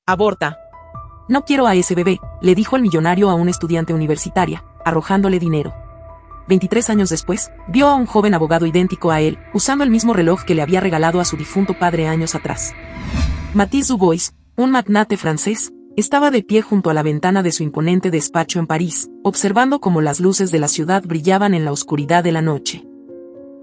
Aborta. No quiero a ese bebé, le dijo el millonario a una estudiante universitaria, arrojándole dinero. 23 años después, vio a un joven abogado idéntico a él, usando el mismo reloj que le había regalado a su difunto padre años atrás. Matisse Dubois, un magnate francés, estaba de pie junto a la ventana de su imponente despacho en París, observando cómo las luces de la ciudad brillaban en la oscuridad de la noche.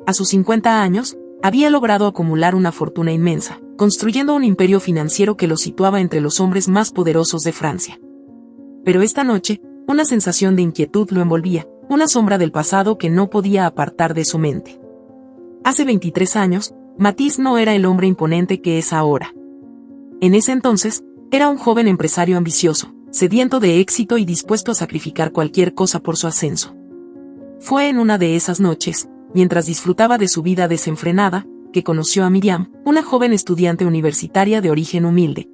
A sus 50 años, había logrado acumular una fortuna inmensa, construyendo un imperio financiero que lo situaba entre los hombres más poderosos de Francia. Pero esta noche, una sensación de inquietud lo envolvía, una sombra del pasado que no podía apartar de su mente. Hace 23 años, Matisse no era el hombre imponente que es ahora. En ese entonces, era un joven empresario ambicioso, sediento de éxito y dispuesto a sacrificar cualquier cosa por su ascenso. Fue en una de esas noches, mientras disfrutaba de su vida desenfrenada, que conoció a Myriam, una joven estudiante universitaria de origen humilde.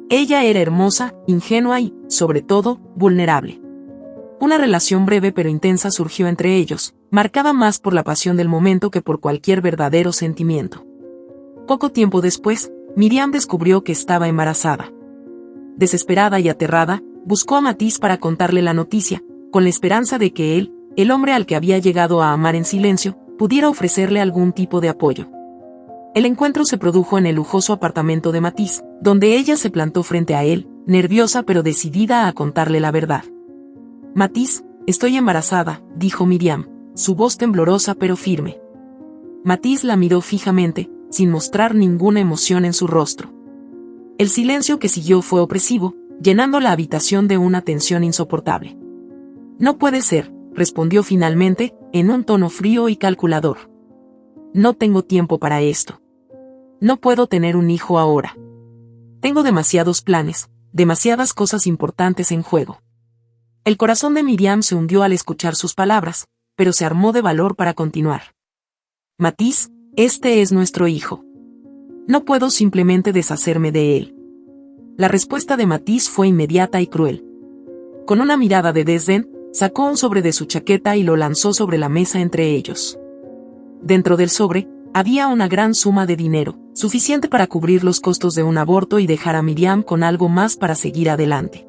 Ella era hermosa, ingenua y, sobre todo, vulnerable. Una relación breve pero intensa surgió entre ellos, marcada más por la pasión del momento que por cualquier verdadero sentimiento. Poco tiempo después, Myriam descubrió que estaba embarazada. Desesperada y aterrada, buscó a Matisse para contarle la noticia, con la esperanza de que él, el hombre al que había llegado a amar en silencio, pudiera ofrecerle algún tipo de apoyo. El encuentro se produjo en el lujoso apartamento de Matisse, donde ella se plantó frente a él, nerviosa pero decidida a contarle la verdad. «Matisse, estoy embarazada», dijo Myriam, su voz temblorosa pero firme. Matisse la miró fijamente, sin mostrar ninguna emoción en su rostro. El silencio que siguió fue opresivo, llenando la habitación de una tensión insoportable. «No puede ser», respondió finalmente, en un tono frío y calculador. «No tengo tiempo para esto. No puedo tener un hijo ahora. Tengo demasiados planes, demasiadas cosas importantes en juego». El corazón de Myriam se hundió al escuchar sus palabras, pero se armó de valor para continuar. «Matisse, este es nuestro hijo. No puedo simplemente deshacerme de él». La respuesta de Matisse fue inmediata y cruel. Con una mirada de desdén, sacó un sobre de su chaqueta y lo lanzó sobre la mesa entre ellos. Dentro del sobre, había una gran suma de dinero, suficiente para cubrir los costos de un aborto y dejar a Myriam con algo más para seguir adelante.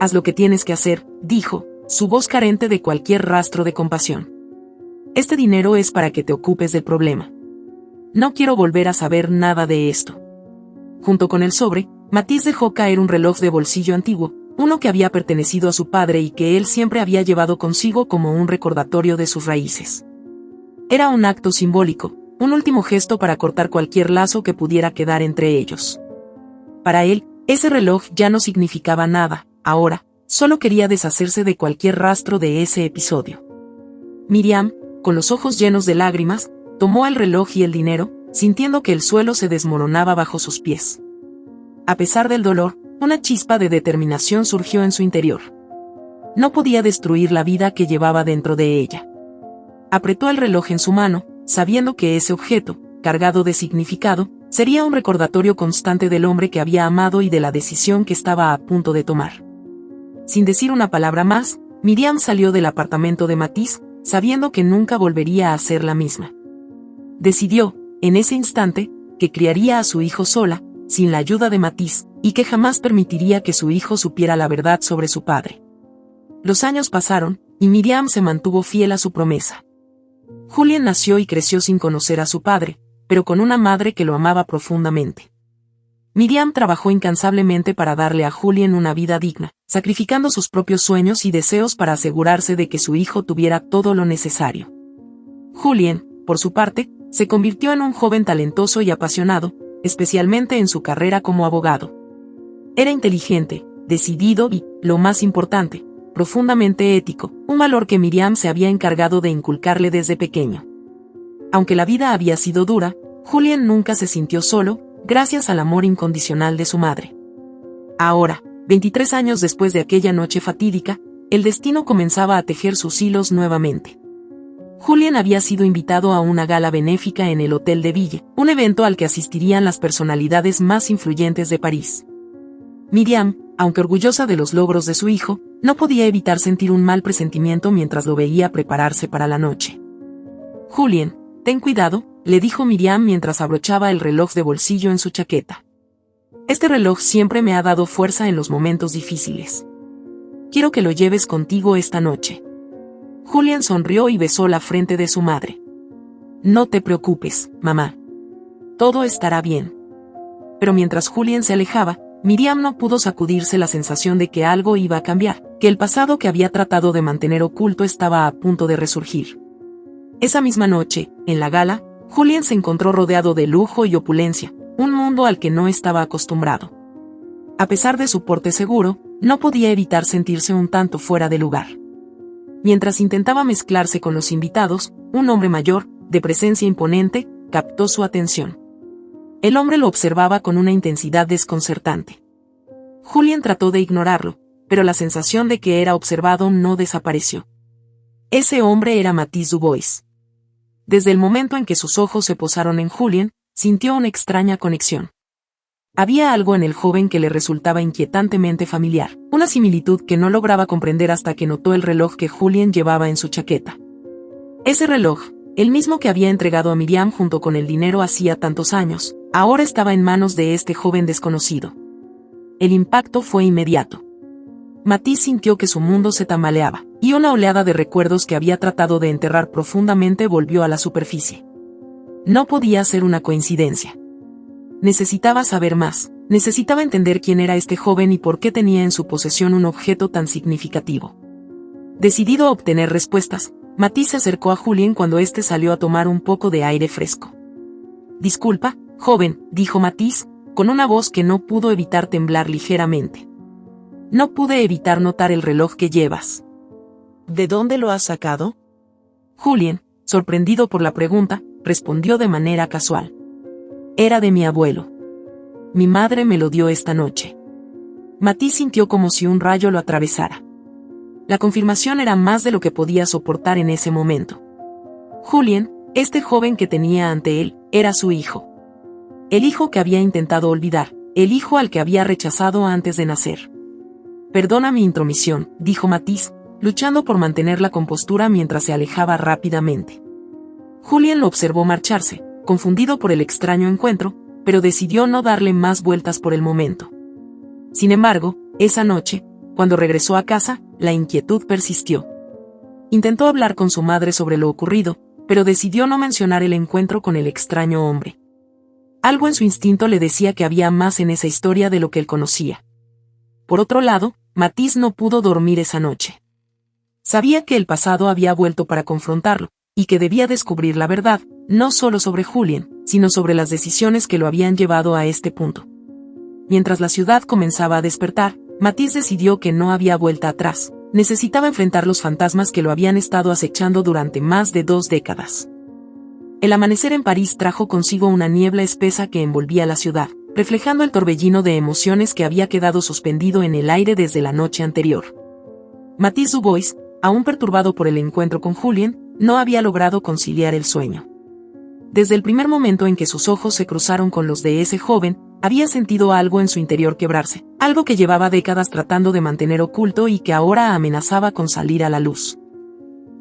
«Haz lo que tienes que hacer», dijo, su voz carente de cualquier rastro de compasión. «Este dinero es para que te ocupes del problema. No quiero volver a saber nada de esto». Junto con el sobre, Matisse dejó caer un reloj de bolsillo antiguo, uno que había pertenecido a su padre y que él siempre había llevado consigo como un recordatorio de sus raíces. Era un acto simbólico, un último gesto para cortar cualquier lazo que pudiera quedar entre ellos. Para él, ese reloj ya no significaba nada, ahora, solo quería deshacerse de cualquier rastro de ese episodio. Myriam, con los ojos llenos de lágrimas, tomó el reloj y el dinero, sintiendo que el suelo se desmoronaba bajo sus pies. A pesar del dolor, una chispa de determinación surgió en su interior. No podía destruir la vida que llevaba dentro de ella. Apretó el reloj en su mano, sabiendo que ese objeto, cargado de significado, sería un recordatorio constante del hombre que había amado y de la decisión que estaba a punto de tomar. Sin decir una palabra más, Myriam salió del apartamento de Matisse, sabiendo que nunca volvería a ser la misma. Decidió, en ese instante, que criaría a su hijo sola, sin la ayuda de Matisse, y que jamás permitiría que su hijo supiera la verdad sobre su padre. Los años pasaron, y Myriam se mantuvo fiel a su promesa. Julien nació y creció sin conocer a su padre, pero con una madre que lo amaba profundamente. Myriam trabajó incansablemente para darle a Julien una vida digna, sacrificando sus propios sueños y deseos para asegurarse de que su hijo tuviera todo lo necesario. Julien, por su parte, se convirtió en un joven talentoso y apasionado, especialmente en su carrera como abogado. Era inteligente, decidido y, lo más importante, profundamente ético, un valor que Myriam se había encargado de inculcarle desde pequeño. Aunque la vida había sido dura, Julien nunca se sintió solo, gracias al amor incondicional de su madre. Ahora, 23 años después de aquella noche fatídica, el destino comenzaba a tejer sus hilos nuevamente. Julien había sido invitado a una gala benéfica en el Hotel de Ville, un evento al que asistirían las personalidades más influyentes de París. Myriam, aunque orgullosa de los logros de su hijo, no podía evitar sentir un mal presentimiento mientras lo veía prepararse para la noche. «Julien, ten cuidado», le dijo Myriam mientras abrochaba el reloj de bolsillo en su chaqueta. Este reloj siempre me ha dado fuerza en los momentos difíciles. Quiero que lo lleves contigo esta noche. Julian sonrió y besó la frente de su madre. No te preocupes, mamá. Todo estará bien. Pero mientras Julian se alejaba, Miriam no pudo sacudirse la sensación de que algo iba a cambiar, que el pasado que había tratado de mantener oculto estaba a punto de resurgir. Esa misma noche, en la gala, Julian se encontró rodeado de lujo y opulencia, un mundo al que no estaba acostumbrado. A pesar de su porte seguro, no podía evitar sentirse un tanto fuera de lugar. Mientras intentaba mezclarse con los invitados, un hombre mayor, de presencia imponente, captó su atención. El hombre lo observaba con una intensidad desconcertante. Julian trató de ignorarlo, pero la sensación de que era observado no desapareció. Ese hombre era Matisse Dubois. Desde el momento en que sus ojos se posaron en Julian, sintió una extraña conexión. Había algo en el joven que le resultaba inquietantemente familiar, una similitud que no lograba comprender hasta que notó el reloj que Julian llevaba en su chaqueta. Ese reloj, el mismo que había entregado a Miriam junto con el dinero hacía tantos años, ahora estaba en manos de este joven desconocido. El impacto fue inmediato. Matisse sintió que su mundo se tambaleaba, y una oleada de recuerdos que había tratado de enterrar profundamente volvió a la superficie. No podía ser una coincidencia. Necesitaba saber más, necesitaba entender quién era este joven y por qué tenía en su posesión un objeto tan significativo. Decidido a obtener respuestas, Matisse se acercó a Julian cuando éste salió a tomar un poco de aire fresco. «Disculpa, joven», dijo Matisse, con una voz que no pudo evitar temblar ligeramente. «No pude evitar notar el reloj que llevas». «¿De dónde lo has sacado?». Julian, sorprendido por la pregunta, respondió de manera casual. «Era de mi abuelo. Mi madre me lo dio esta noche». Matisse sintió como si un rayo lo atravesara. La confirmación era más de lo que podía soportar en ese momento. Julian, este joven que tenía ante él, era su hijo. El hijo que había intentado olvidar, el hijo al que había rechazado antes de nacer. «Perdona mi intromisión», dijo Matisse, luchando por mantener la compostura mientras se alejaba rápidamente. Julian lo observó marcharse, confundido por el extraño encuentro, pero decidió no darle más vueltas por el momento. Sin embargo, esa noche, cuando regresó a casa, la inquietud persistió. Intentó hablar con su madre sobre lo ocurrido, pero decidió no mencionar el encuentro con el extraño hombre. Algo en su instinto le decía que había más en esa historia de lo que él conocía. Por otro lado, Matisse no pudo dormir esa noche. Sabía que el pasado había vuelto para confrontarlo, y que debía descubrir la verdad, no solo sobre Julian, sino sobre las decisiones que lo habían llevado a este punto. Mientras la ciudad comenzaba a despertar, Matisse decidió que no había vuelta atrás, necesitaba enfrentar los fantasmas que lo habían estado acechando durante más de 2 décadas. El amanecer en París trajo consigo una niebla espesa que envolvía la ciudad, reflejando el torbellino de emociones que había quedado suspendido en el aire desde la noche anterior. Matisse Dubois, aún perturbado por el encuentro con Julian, no había logrado conciliar el sueño. Desde el primer momento en que sus ojos se cruzaron con los de ese joven, había sentido algo en su interior quebrarse, algo que llevaba décadas tratando de mantener oculto y que ahora amenazaba con salir a la luz.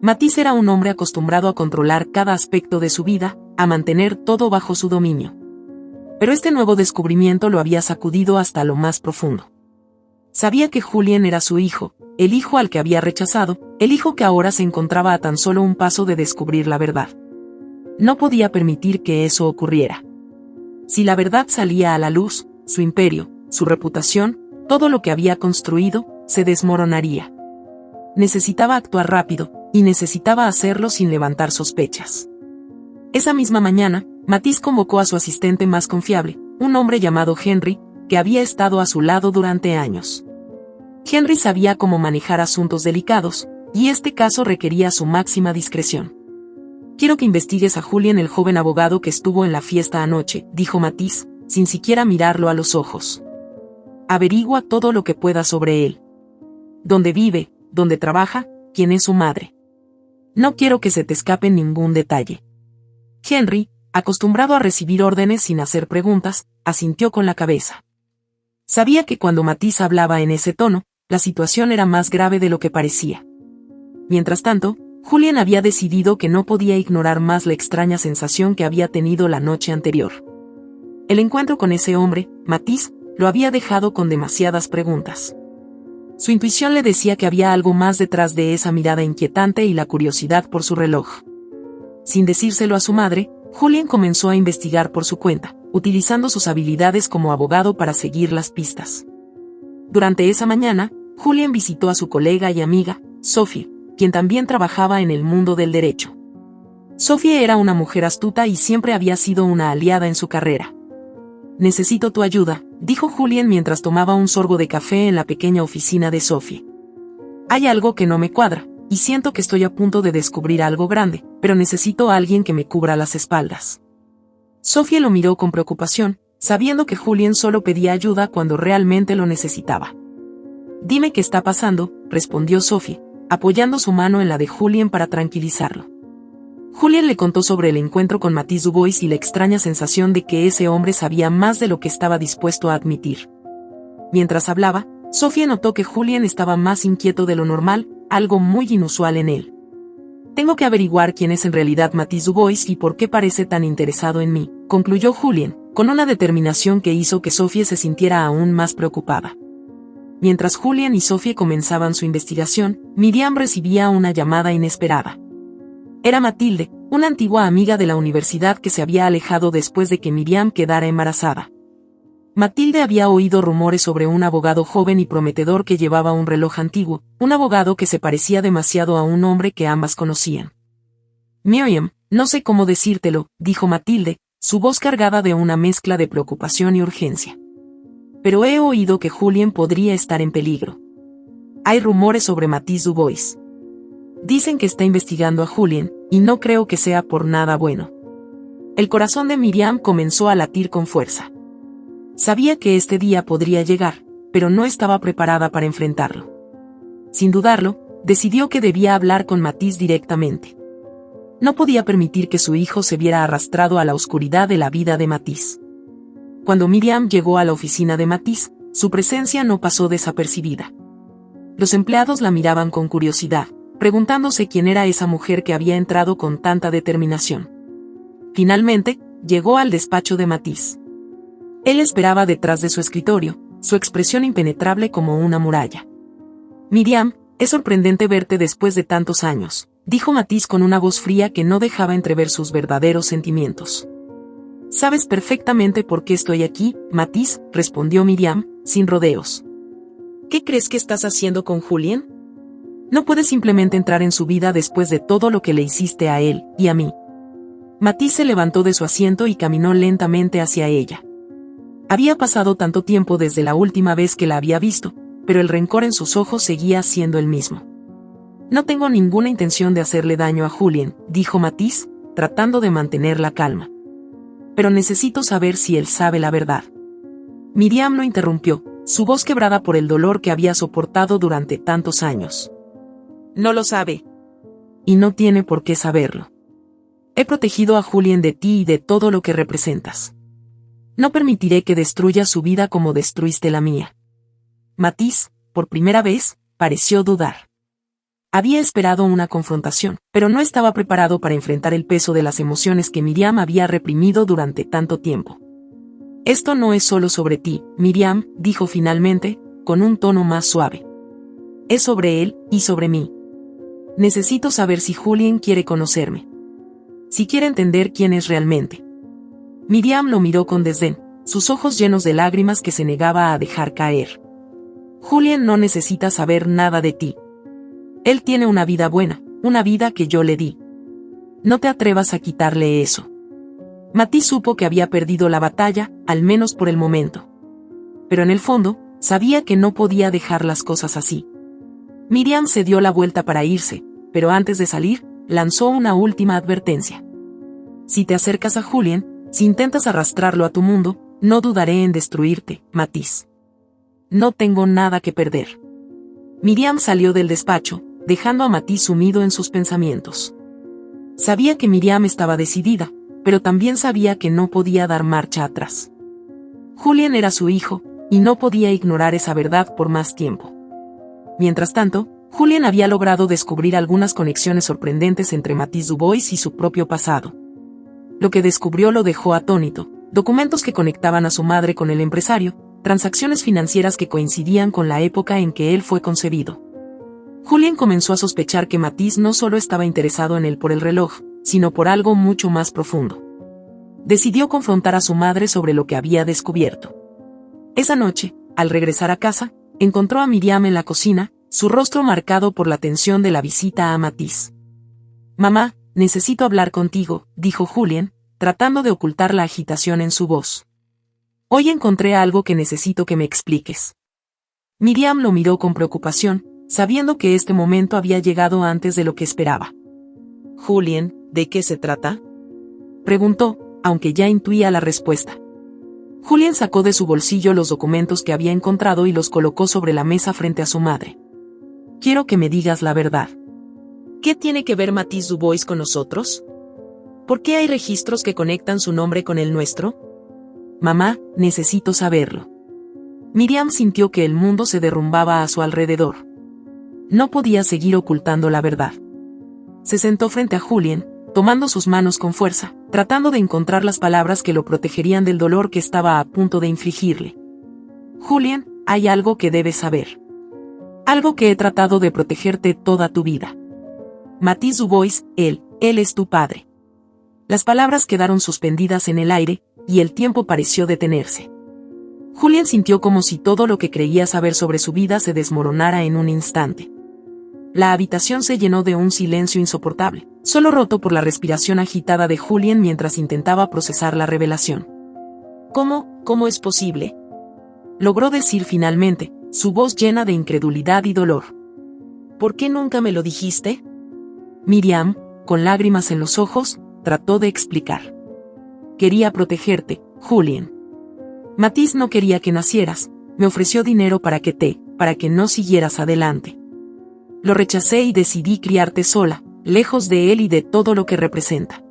Matisse era un hombre acostumbrado a controlar cada aspecto de su vida, a mantener todo bajo su dominio. Pero este nuevo descubrimiento lo había sacudido hasta lo más profundo. Sabía que Julian era su hijo, el hijo al que había rechazado, el hijo que ahora se encontraba a tan solo un paso de descubrir la verdad. No podía permitir que eso ocurriera. Si la verdad salía a la luz, su imperio, su reputación, todo lo que había construido, se desmoronaría. Necesitaba actuar rápido, y necesitaba hacerlo sin levantar sospechas. Esa misma mañana, Matisse convocó a su asistente más confiable, un hombre llamado Henry, que había estado a su lado durante años. Henry sabía cómo manejar asuntos delicados, y este caso requería su máxima discreción. «Quiero que investigues a Julian, el joven abogado que estuvo en la fiesta anoche», dijo Matisse, sin siquiera mirarlo a los ojos. «Averigua todo lo que puedas sobre él. Dónde vive, dónde trabaja, quién es su madre. No quiero que se te escape ningún detalle». Henry, acostumbrado a recibir órdenes sin hacer preguntas, asintió con la cabeza. Sabía que cuando Matisse hablaba en ese tono, la situación era más grave de lo que parecía. Mientras tanto, Julian había decidido que no podía ignorar más la extraña sensación que había tenido la noche anterior. El encuentro con ese hombre, Matisse, lo había dejado con demasiadas preguntas. Su intuición le decía que había algo más detrás de esa mirada inquietante y la curiosidad por su reloj. Sin decírselo a su madre, Julián comenzó a investigar por su cuenta, utilizando sus habilidades como abogado para seguir las pistas. Durante esa mañana, Julián visitó a su colega y amiga, Sophie, quien también trabajaba en el mundo del derecho. Sophie era una mujer astuta y siempre había sido una aliada en su carrera. «Necesito tu ayuda», dijo Julián mientras tomaba un sorbo de café en la pequeña oficina de Sophie. «Hay algo que no me cuadra, y siento que estoy a punto de descubrir algo grande, pero necesito a alguien que me cubra las espaldas». Sophie lo miró con preocupación, sabiendo que Julián solo pedía ayuda cuando realmente lo necesitaba. «Dime qué está pasando», respondió Sophie, apoyando su mano en la de Julián para tranquilizarlo. Julián le contó sobre el encuentro con Matisse Dubois y la extraña sensación de que ese hombre sabía más de lo que estaba dispuesto a admitir. Mientras hablaba, Sophie notó que Julián estaba más inquieto de lo normal, algo muy inusual en él. «Tengo que averiguar quién es en realidad Matisse Dubois y por qué parece tan interesado en mí», concluyó Julián, con una determinación que hizo que Sophie se sintiera aún más preocupada. Mientras Julián y Sophie comenzaban su investigación, Miriam recibía una llamada inesperada. Era Matilde, una antigua amiga de la universidad que se había alejado después de que Miriam quedara embarazada. Matilde había oído rumores sobre un abogado joven y prometedor que llevaba un reloj antiguo, un abogado que se parecía demasiado a un hombre que ambas conocían. «Miriam, no sé cómo decírtelo», dijo Matilde, su voz cargada de una mezcla de preocupación y urgencia. «Pero he oído que Julián podría estar en peligro. Hay rumores sobre Matisse Dubois. Dicen que está investigando a Julián, y no creo que sea por nada bueno». El corazón de Miriam comenzó a latir con fuerza. Sabía que este día podría llegar, pero no estaba preparada para enfrentarlo. Sin dudarlo, decidió que debía hablar con Matisse directamente. No podía permitir que su hijo se viera arrastrado a la oscuridad de la vida de Matisse. Cuando Miriam llegó a la oficina de Matisse, su presencia no pasó desapercibida. Los empleados la miraban con curiosidad, preguntándose quién era esa mujer que había entrado con tanta determinación. Finalmente, llegó al despacho de Matisse. Él esperaba detrás de su escritorio, su expresión impenetrable como una muralla. «Miriam, es sorprendente verte después de tantos años», dijo Matisse con una voz fría que no dejaba entrever sus verdaderos sentimientos. «Sabes perfectamente por qué estoy aquí, Matisse», respondió Miriam, sin rodeos. «¿Qué crees que estás haciendo con Julián? No puedes simplemente entrar en su vida después de todo lo que le hiciste a él y a mí». Matisse se levantó de su asiento y caminó lentamente hacia ella. Había pasado tanto tiempo desde la última vez que la había visto, pero el rencor en sus ojos seguía siendo el mismo. «No tengo ninguna intención de hacerle daño a Julián», dijo Matisse, tratando de mantener la calma. «Pero necesito saber si él sabe la verdad». Miriam lo interrumpió, su voz quebrada por el dolor que había soportado durante tantos años. «No lo sabe. Y no tiene por qué saberlo. He protegido a Julián de ti y de todo lo que representas. No permitiré que destruyas su vida como destruiste la mía». Matisse, por primera vez, pareció dudar. Había esperado una confrontación, pero no estaba preparado para enfrentar el peso de las emociones que Miriam había reprimido durante tanto tiempo. «Esto no es solo sobre ti, Miriam», dijo finalmente, con un tono más suave. «Es sobre él, y sobre mí. Necesito saber si Julián quiere conocerme. Si quiere entender quién es realmente». Miriam lo miró con desdén, sus ojos llenos de lágrimas que se negaba a dejar caer. «Julián no necesita saber nada de ti. Él tiene una vida buena, una vida que yo le di. No te atrevas a quitarle eso». Matisse supo que había perdido la batalla, al menos por el momento. Pero en el fondo, sabía que no podía dejar las cosas así. Miriam se dio la vuelta para irse, pero antes de salir, lanzó una última advertencia. «Si te acercas a Julián, si intentas arrastrarlo a tu mundo, no dudaré en destruirte, Matisse. No tengo nada que perder». Miriam salió del despacho, dejando a Matisse sumido en sus pensamientos. Sabía que Miriam estaba decidida, pero también sabía que no podía dar marcha atrás. Julián era su hijo, y no podía ignorar esa verdad por más tiempo. Mientras tanto, Julián había logrado descubrir algunas conexiones sorprendentes entre Matisse Dubois y su propio pasado. Lo que descubrió lo dejó atónito: documentos que conectaban a su madre con el empresario, transacciones financieras que coincidían con la época en que él fue concebido. Julien comenzó a sospechar que Matisse no solo estaba interesado en él por el reloj, sino por algo mucho más profundo. Decidió confrontar a su madre sobre lo que había descubierto. Esa noche, al regresar a casa, encontró a Miriam en la cocina, su rostro marcado por la tensión de la visita a Matisse. «Mamá, necesito hablar contigo», dijo Julien, tratando de ocultar la agitación en su voz. «Hoy encontré algo que necesito que me expliques». Miriam lo miró con preocupación, sabiendo que este momento había llegado antes de lo que esperaba. «Julien, ¿de qué se trata?», preguntó, aunque ya intuía la respuesta. Julien sacó de su bolsillo los documentos que había encontrado y los colocó sobre la mesa frente a su madre. «Quiero que me digas la verdad. ¿Qué tiene que ver Matisse Dubois con nosotros? ¿Por qué hay registros que conectan su nombre con el nuestro? Mamá, necesito saberlo». Miriam sintió que el mundo se derrumbaba a su alrededor. No podía seguir ocultando la verdad. Se sentó frente a Julien, tomando sus manos con fuerza, tratando de encontrar las palabras que lo protegerían del dolor que estaba a punto de infligirle. «Julien, hay algo que debes saber. Algo que he tratado de protegerte toda tu vida. Matisse Dubois, él es tu padre». Las palabras quedaron suspendidas en el aire, y el tiempo pareció detenerse. Julien sintió como si todo lo que creía saber sobre su vida se desmoronara en un instante. La habitación se llenó de un silencio insoportable, solo roto por la respiración agitada de Julien mientras intentaba procesar la revelación. ¿Cómo es posible?», logró decir finalmente, su voz llena de incredulidad y dolor. «¿Por qué nunca me lo dijiste?». Miriam, con lágrimas en los ojos, trató de explicar. «Quería protegerte, Julien. Matisse no quería que nacieras, me ofreció dinero para que no siguieras adelante. Lo rechacé y decidí criarte sola, lejos de él y de todo lo que representa».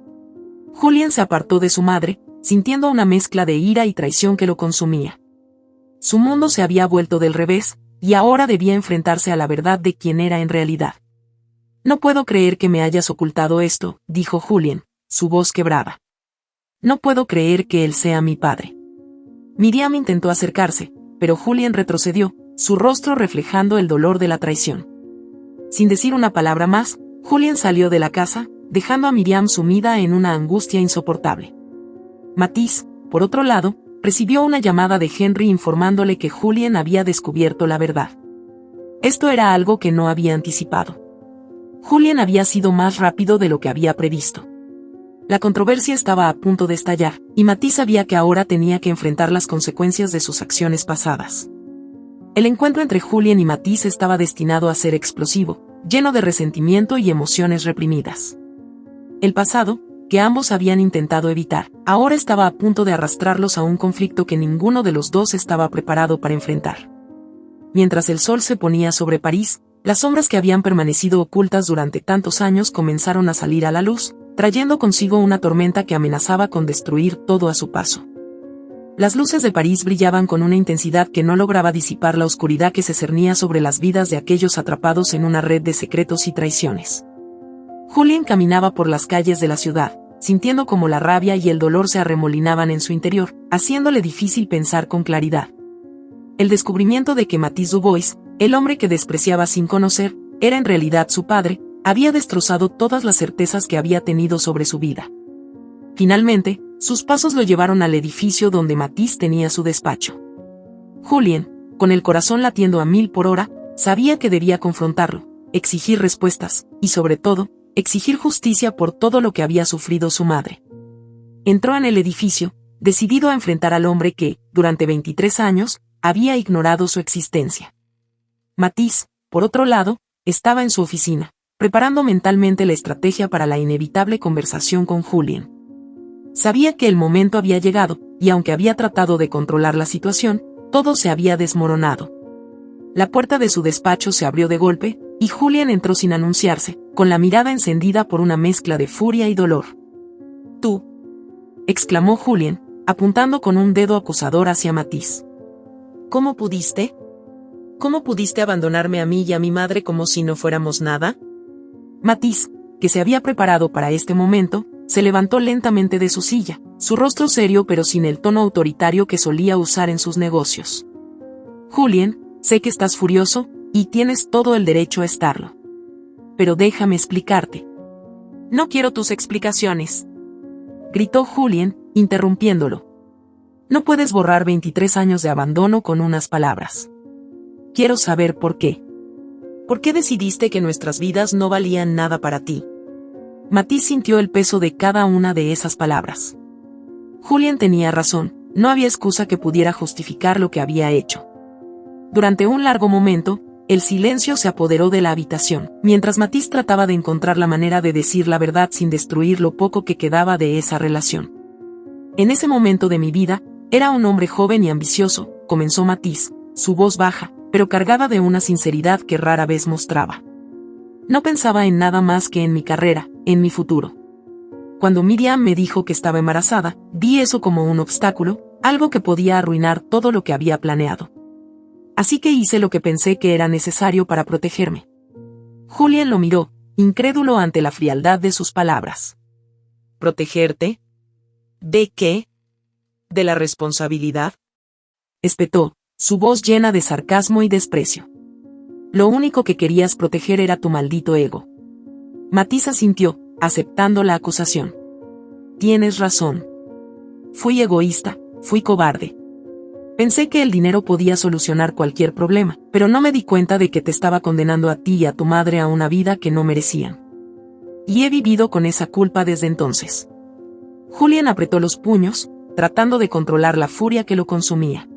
Julien se apartó de su madre, sintiendo una mezcla de ira y traición que lo consumía. Su mundo se había vuelto del revés, y ahora debía enfrentarse a la verdad de quién era en realidad. «No puedo creer que me hayas ocultado esto», dijo Julien, su voz quebrada. «No puedo creer que él sea mi padre». Miriam intentó acercarse, pero Julien retrocedió, su rostro reflejando el dolor de la traición. Sin decir una palabra más, Julien salió de la casa, dejando a Miriam sumida en una angustia insoportable. Matisse, por otro lado, recibió una llamada de Henry informándole que Julien había descubierto la verdad. Esto era algo que no había anticipado. Julien había sido más rápido de lo que había previsto. La controversia estaba a punto de estallar, y Matisse sabía que ahora tenía que enfrentar las consecuencias de sus acciones pasadas. El encuentro entre Julien y Matisse estaba destinado a ser explosivo, lleno de resentimiento y emociones reprimidas. El pasado, que ambos habían intentado evitar, ahora estaba a punto de arrastrarlos a un conflicto que ninguno de los dos estaba preparado para enfrentar. Mientras el sol se ponía sobre París, las sombras que habían permanecido ocultas durante tantos años comenzaron a salir a la luz, trayendo consigo una tormenta que amenazaba con destruir todo a su paso. Las luces de París brillaban con una intensidad que no lograba disipar la oscuridad que se cernía sobre las vidas de aquellos atrapados en una red de secretos y traiciones. Julien caminaba por las calles de la ciudad, sintiendo como la rabia y el dolor se arremolinaban en su interior, haciéndole difícil pensar con claridad. El descubrimiento de que Matisse Dubois, el hombre que despreciaba sin conocer, era en realidad su padre, había destrozado todas las certezas que había tenido sobre su vida. Finalmente, sus pasos lo llevaron al edificio donde Matisse tenía su despacho. Julien, con el corazón latiendo a 1000 por hora, sabía que debía confrontarlo, exigir respuestas, y sobre todo, exigir justicia por todo lo que había sufrido su madre. Entró en el edificio, decidido a enfrentar al hombre que, durante 23 años, había ignorado su existencia. Matisse, por otro lado, estaba en su oficina, preparando mentalmente la estrategia para la inevitable conversación con Julien. Sabía que el momento había llegado, y aunque había tratado de controlar la situación, todo se había desmoronado. La puerta de su despacho se abrió de golpe, y Julien entró sin anunciarse, con la mirada encendida por una mezcla de furia y dolor. «Tú», exclamó Julien, apuntando con un dedo acusador hacia Matisse. «¿Cómo pudiste? ¿Cómo pudiste abandonarme a mí y a mi madre como si no fuéramos nada?» Matisse, que se había preparado para este momento, se levantó lentamente de su silla, su rostro serio pero sin el tono autoritario que solía usar en sus negocios. Julien, sé que estás furioso, y tienes todo el derecho a estarlo. Pero déjame explicarte. No quiero tus explicaciones, gritó Julien, interrumpiéndolo. No puedes borrar 23 años de abandono con unas palabras. Quiero saber por qué. ¿Por qué decidiste que nuestras vidas no valían nada para ti? Matisse sintió el peso de cada una de esas palabras. Julien tenía razón, no había excusa que pudiera justificar lo que había hecho. Durante un largo momento, el silencio se apoderó de la habitación, mientras Matisse trataba de encontrar la manera de decir la verdad sin destruir lo poco que quedaba de esa relación. En ese momento de mi vida, era un hombre joven y ambicioso, comenzó Matisse, su voz baja, pero cargada de una sinceridad que rara vez mostraba. No pensaba en nada más que en mi carrera, en mi futuro. Cuando Miriam me dijo que estaba embarazada, vi eso como un obstáculo, algo que podía arruinar todo lo que había planeado. Así que hice lo que pensé que era necesario para protegerme. Julien lo miró, incrédulo ante la frialdad de sus palabras. ¿Protegerte? ¿De qué? ¿De la responsabilidad? Espetó, su voz llena de sarcasmo y desprecio. Lo único que querías proteger era tu maldito ego. Matisse asintió, aceptando la acusación. Tienes razón. Fui egoísta, fui cobarde. Pensé que el dinero podía solucionar cualquier problema, pero no me di cuenta de que te estaba condenando a ti y a tu madre a una vida que no merecían. Y he vivido con esa culpa desde entonces. Julien apretó los puños, tratando de controlar la furia que lo consumía.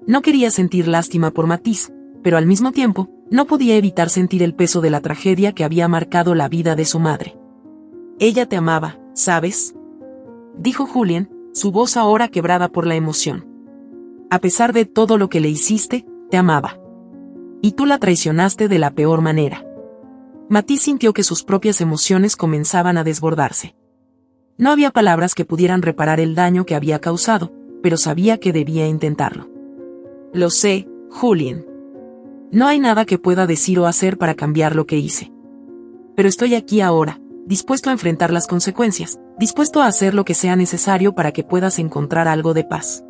No quería sentir lástima por Matisse, pero al mismo tiempo, no podía evitar sentir el peso de la tragedia que había marcado la vida de su madre. Ella te amaba, ¿sabes? Dijo Julien, su voz ahora quebrada por la emoción. A pesar de todo lo que le hiciste, te amaba. Y tú la traicionaste de la peor manera. Matisse sintió que sus propias emociones comenzaban a desbordarse. No había palabras que pudieran reparar el daño que había causado, pero sabía que debía intentarlo. Lo sé, Julien. No hay nada que pueda decir o hacer para cambiar lo que hice. Pero estoy aquí ahora, dispuesto a enfrentar las consecuencias, dispuesto a hacer lo que sea necesario para que puedas encontrar algo de paz.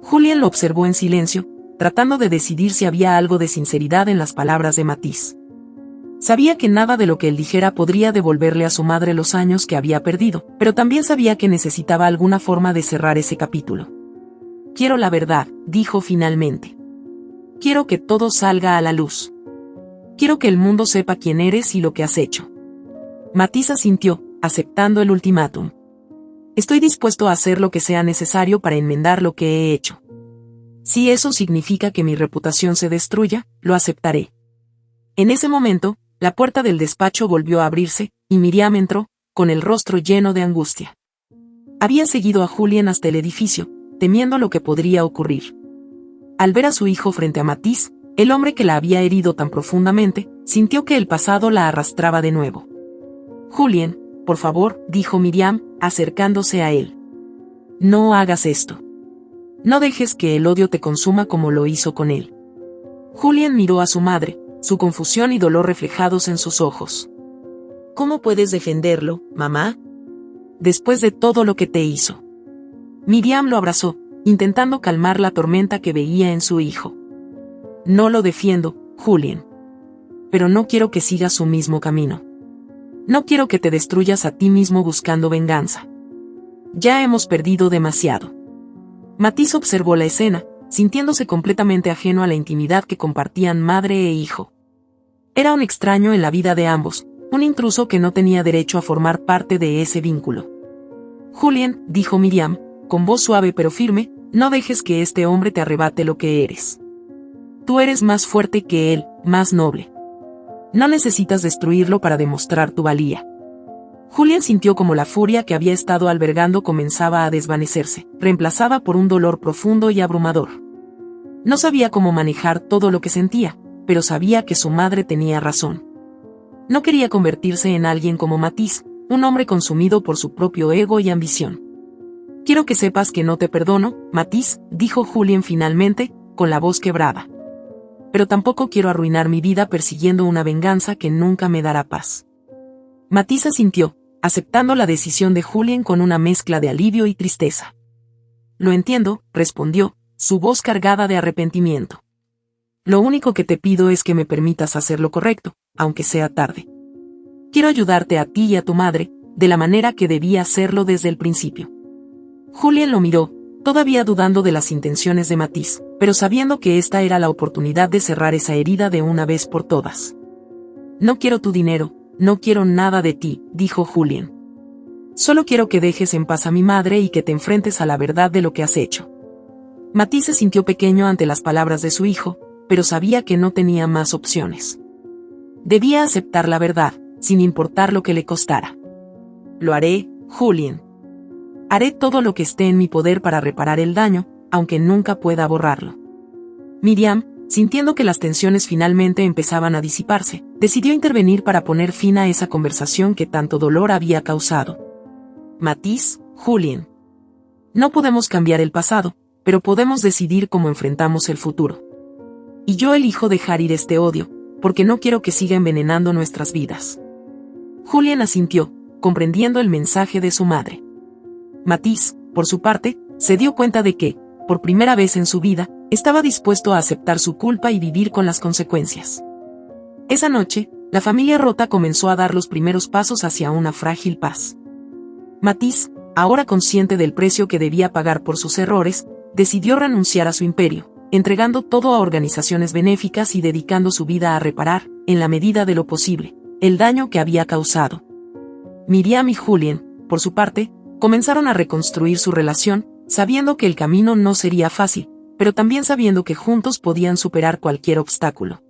Julien lo observó en silencio, tratando de decidir si había algo de sinceridad en las palabras de Matisse. Sabía que nada de lo que él dijera podría devolverle a su madre los años que había perdido, pero también sabía que necesitaba alguna forma de cerrar ese capítulo. Quiero la verdad, dijo finalmente. Quiero que todo salga a la luz. Quiero que el mundo sepa quién eres y lo que has hecho. Matisse asintió, aceptando el ultimátum. Estoy dispuesto a hacer lo que sea necesario para enmendar lo que he hecho. Si eso significa que mi reputación se destruya, lo aceptaré. En ese momento, la puerta del despacho volvió a abrirse, y Miriam entró, con el rostro lleno de angustia. Había seguido a Julien hasta el edificio, temiendo lo que podría ocurrir. Al ver a su hijo frente a Matisse, el hombre que la había herido tan profundamente, sintió que el pasado la arrastraba de nuevo. Julien, por favor, dijo Miriam, acercándose a él. No hagas esto. No dejes que el odio te consuma como lo hizo con él. Julien miró a su madre, su confusión y dolor reflejados en sus ojos. ¿Cómo puedes defenderlo, mamá? Después de todo lo que te hizo. Miriam lo abrazó, intentando calmar la tormenta que veía en su hijo. No lo defiendo, Julien. Pero no quiero que sigas su mismo camino. No quiero que te destruyas a ti mismo buscando venganza. Ya hemos perdido demasiado. Matisse observó la escena, sintiéndose completamente ajeno a la intimidad que compartían madre e hijo. Era un extraño en la vida de ambos, un intruso que no tenía derecho a formar parte de ese vínculo. Julien, dijo Miriam, con voz suave pero firme, no dejes que este hombre te arrebate lo que eres. Tú eres más fuerte que él, más noble. No necesitas destruirlo para demostrar tu valía. Julien sintió como la furia que había estado albergando comenzaba a desvanecerse, reemplazada por un dolor profundo y abrumador. No sabía cómo manejar todo lo que sentía, pero sabía que su madre tenía razón. No quería convertirse en alguien como Matisse, un hombre consumido por su propio ego y ambición. Quiero que sepas que no te perdono, Matisse, dijo Julien finalmente, con la voz quebrada. Pero tampoco quiero arruinar mi vida persiguiendo una venganza que nunca me dará paz. Matisse asintió, aceptando la decisión de Julián con una mezcla de alivio y tristeza. Lo entiendo, respondió, su voz cargada de arrepentimiento. Lo único que te pido es que me permitas hacer lo correcto, aunque sea tarde. Quiero ayudarte a ti y a tu madre, de la manera que debía hacerlo desde el principio. Julián lo miró, todavía dudando de las intenciones de Matisse, pero sabiendo que esta era la oportunidad de cerrar esa herida de una vez por todas. No quiero tu dinero, no quiero nada de ti, dijo Julián. Solo quiero que dejes en paz a mi madre y que te enfrentes a la verdad de lo que has hecho. Matisse se sintió pequeño ante las palabras de su hijo, pero sabía que no tenía más opciones. Debía aceptar la verdad, sin importar lo que le costara. Lo haré, Julián. Haré todo lo que esté en mi poder para reparar el daño, aunque nunca pueda borrarlo. Miriam, sintiendo que las tensiones finalmente empezaban a disiparse, decidió intervenir para poner fin a esa conversación que tanto dolor había causado. Matisse, Julián. No podemos cambiar el pasado, pero podemos decidir cómo enfrentamos el futuro. Y yo elijo dejar ir este odio, porque no quiero que siga envenenando nuestras vidas. Julián asintió, comprendiendo el mensaje de su madre. Matisse, por su parte, se dio cuenta de que, por primera vez en su vida, estaba dispuesto a aceptar su culpa y vivir con las consecuencias. Esa noche, la familia rota comenzó a dar los primeros pasos hacia una frágil paz. Matisse, ahora consciente del precio que debía pagar por sus errores, decidió renunciar a su imperio, entregando todo a organizaciones benéficas y dedicando su vida a reparar, en la medida de lo posible, el daño que había causado. Miriam y Julián, por su parte, comenzaron a reconstruir su relación, sabiendo que el camino no sería fácil, pero también sabiendo que juntos podían superar cualquier obstáculo.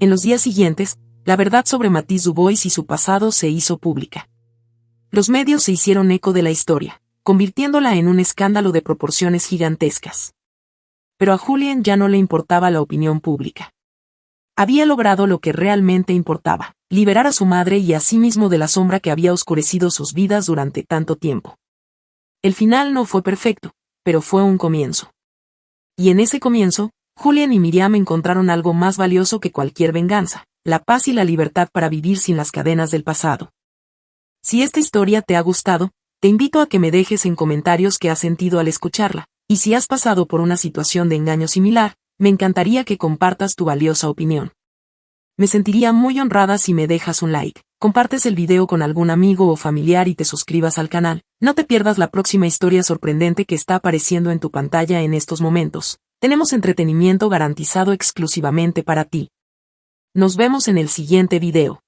En los días siguientes, la verdad sobre Matisse Dubois y su pasado se hizo pública. Los medios se hicieron eco de la historia, convirtiéndola en un escándalo de proporciones gigantescas. Pero a Julián ya no le importaba la opinión pública. Había logrado lo que realmente importaba, liberar a su madre y a sí mismo de la sombra que había oscurecido sus vidas durante tanto tiempo. El final no fue perfecto, pero fue un comienzo. Y en ese comienzo, Julián y Miriam encontraron algo más valioso que cualquier venganza, la paz y la libertad para vivir sin las cadenas del pasado. Si esta historia te ha gustado, te invito a que me dejes en comentarios qué has sentido al escucharla, y si has pasado por una situación de engaño similar, me encantaría que compartas tu valiosa opinión. Me sentiría muy honrada si me dejas un like, compartes el video con algún amigo o familiar y te suscribas al canal. No te pierdas la próxima historia sorprendente que está apareciendo en tu pantalla en estos momentos. Tenemos entretenimiento garantizado exclusivamente para ti. Nos vemos en el siguiente video.